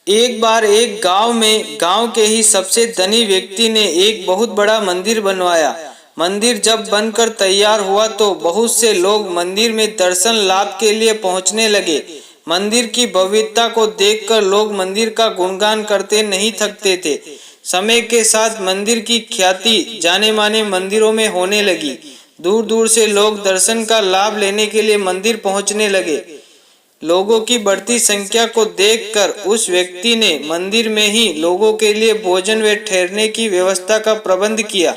एक बार एक गांव में गांव के ही सबसे धनी व्यक्ति ने एक बहुत बड़ा मंदिर बनवाया। मंदिर जब बनकर तैयार हुआ तो बहुत से लोग मंदिर में दर्शन लाभ के लिए पहुंचने लगे। मंदिर की भव्यता को देखकर लोग मंदिर का गुणगान करते नहीं थकते थे। समय के साथ मंदिर की ख्याति जाने माने मंदिरों में होने लगी। दूर दूर से लोग दर्शन का लाभ लेने के लिए मंदिर पहुंचने लगे। लोगों की बढ़ती संख्या को देखकर उस व्यक्ति ने मंदिर में ही लोगों के लिए भोजन व ठहरने की व्यवस्था का प्रबंध किया।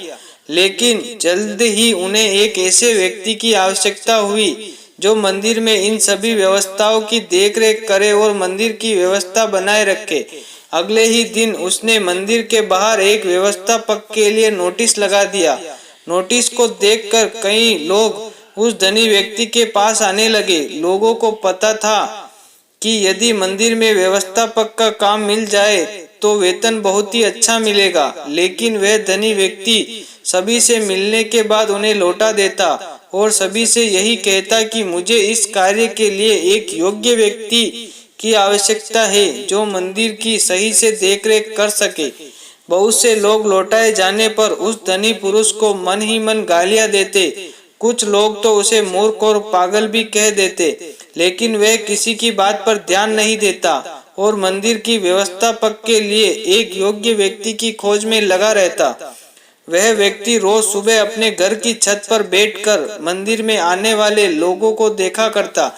लेकिन जल्द ही उन्हें एक ऐसे व्यक्ति की आवश्यकता हुई जो मंदिर में इन सभी व्यवस्थाओं की देखरेख करे और मंदिर की व्यवस्था बनाए रखे। अगले ही दिन उसने मंदिर के बाहर एक व्यवस्थापक के लिए नोटिस लगा दिया। नोटिस को देखकर कई लोग उस धनी व्यक्ति के पास आने लगे। लोगों को पता था कि यदि मंदिर में व्यवस्थापक का काम मिल जाए तो वेतन बहुत ही अच्छा मिलेगा, लेकिन वह धनी व्यक्ति सभी से मिलने के बाद उन्हें लौटा देता और सभी से यही कहता कि मुझे इस कार्य के लिए एक योग्य व्यक्ति की आवश्यकता है जो मंदिर की सही से देखरेख कर सके। बहुत से लोग लौटाए जाने पर उस धनी पुरुष को मन ही मन गालियां देते। कुछ लोग तो उसे मूर्ख और पागल भी कह देते, लेकिन वह किसी की बात पर ध्यान नहीं देता और मंदिर की व्यवस्थापक के लिए एक योग्य व्यक्ति की खोज में लगा रहता। वह व्यक्ति रोज सुबह अपने घर की छत पर बैठकर मंदिर में आने वाले लोगों को देखा करता।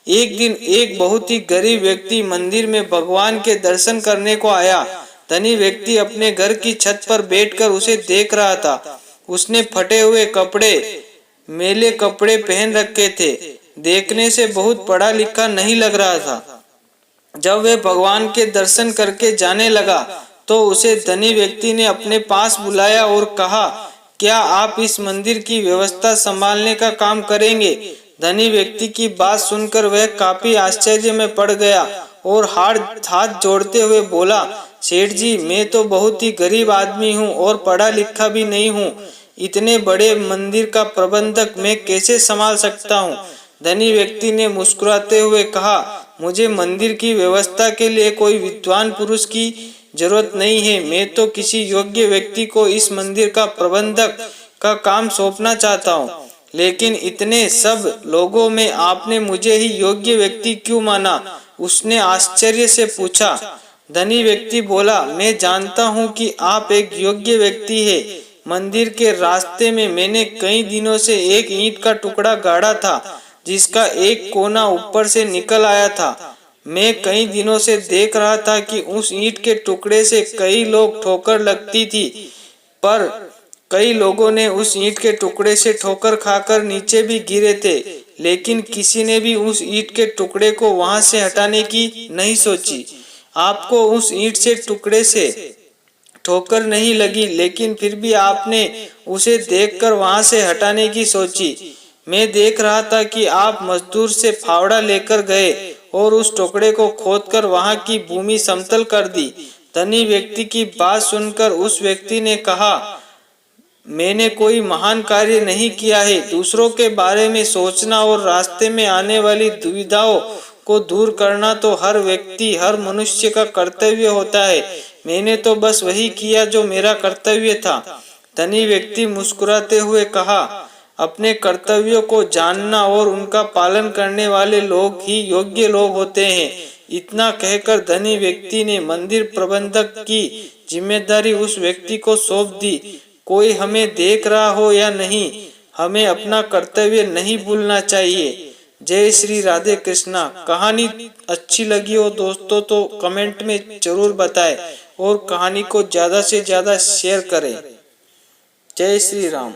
एक दिन एक बहुत ही गरीब व्यक्ति मंदिर में भगवान के दर्शन करने को आया। धनी व्यक्ति अपने घर की छत पर बैठकर उसे देख रहा था। उसने फटे हुए कपड़े, मैले कपड़े पहन रखे थे। देखने से बहुत पढ़ा लिखा नहीं लग रहा था। जब वह भगवान के दर्शन करके जाने लगा तो उसे धनी व्यक्ति ने अपने पास बुलाया और कहा, क्या आप इस मंदिर की व्यवस्था संभालने का काम करेंगे? धनी व्यक्ति की बात सुनकर वह काफी आश्चर्य में पड़ गया और हाथ जोड़ते हुए बोला, सेठ जी, मैं तो बहुत ही गरीब आदमी हूँ और पढ़ा लिखा भी नहीं हूँ। इतने बड़े मंदिर का प्रबंधक मैं कैसे संभाल सकता हूँ? धनी व्यक्ति ने मुस्कुराते हुए कहा, मुझे मंदिर की व्यवस्था के लिए कोई विद्वान पुरुष की जरूरत नहीं है। मैं तो किसी योग्य व्यक्ति को इस मंदिर का प्रबंधक का काम सौंपना चाहता हूँ, लेकिन इतने सब लोगों में आपने मुझे ही योग्य व्यक्ति क्यों माना? उसने आश्चर्य से पूछा। धनी व्यक्ति बोला, मैं जानता हूँ कि आप एक योग्य व्यक्ति है। मंदिर के रास्ते में मैंने कई दिनों से एक ईंट का टुकड़ा गाड़ा था जिसका एक कोना ऊपर से निकल आया था। मैं कई दिनों से देख रहा था कि उस ईंट के टुकड़े से कई लोग ठोकर लगती थी, पर कई लोगों ने उस ईंट के टुकड़े से ठोकर खाकर नीचे भी गिरे थे, लेकिन किसी ने भी उस ईंट के टुकड़े को वहां से हटाने की नहीं सोची। आपको उस ईंट से टुकड़े से ठोकर नहीं लगी, लेकिन फिर भी आपने उसे देखकर वहां से हटाने की सोची। मैं देख रहा था कि आप मजदूर से फावड़ा लेकर गए और उस टुकड़े को खोदकर वहां की भूमि समतल कर दी। धनी व्यक्ति की बात सुनकर उस व्यक्ति ने कहा, मैंने कोई महान कार्य नहीं किया है। दूसरों के बारे में सोचना और रास्ते में आने वाली दुविधाओं को दूर करना तो हर व्यक्ति, हर मनुष्य का कर्तव्य होता है। मैंने तो बस वही किया जो मेरा कर्तव्य था। धनी व्यक्ति मुस्कुराते हुए कहा, अपने कर्तव्यों को जानना और उनका पालन करने वाले लोग ही योग्य लोग होते हैं। इतना कहकर धनी व्यक्ति ने मंदिर प्रबंधक की जिम्मेदारी उस व्यक्ति को सौंप दी। कोई हमें देख रहा हो या नहीं, हमें अपना कर्तव्य नहीं भूलना चाहिए। जय श्री राधे कृष्णा। कहानी अच्छी लगी हो दोस्तों तो कमेंट में जरूर बताएं और कहानी को ज्यादा से ज्यादा शेयर करें। जय श्री राम।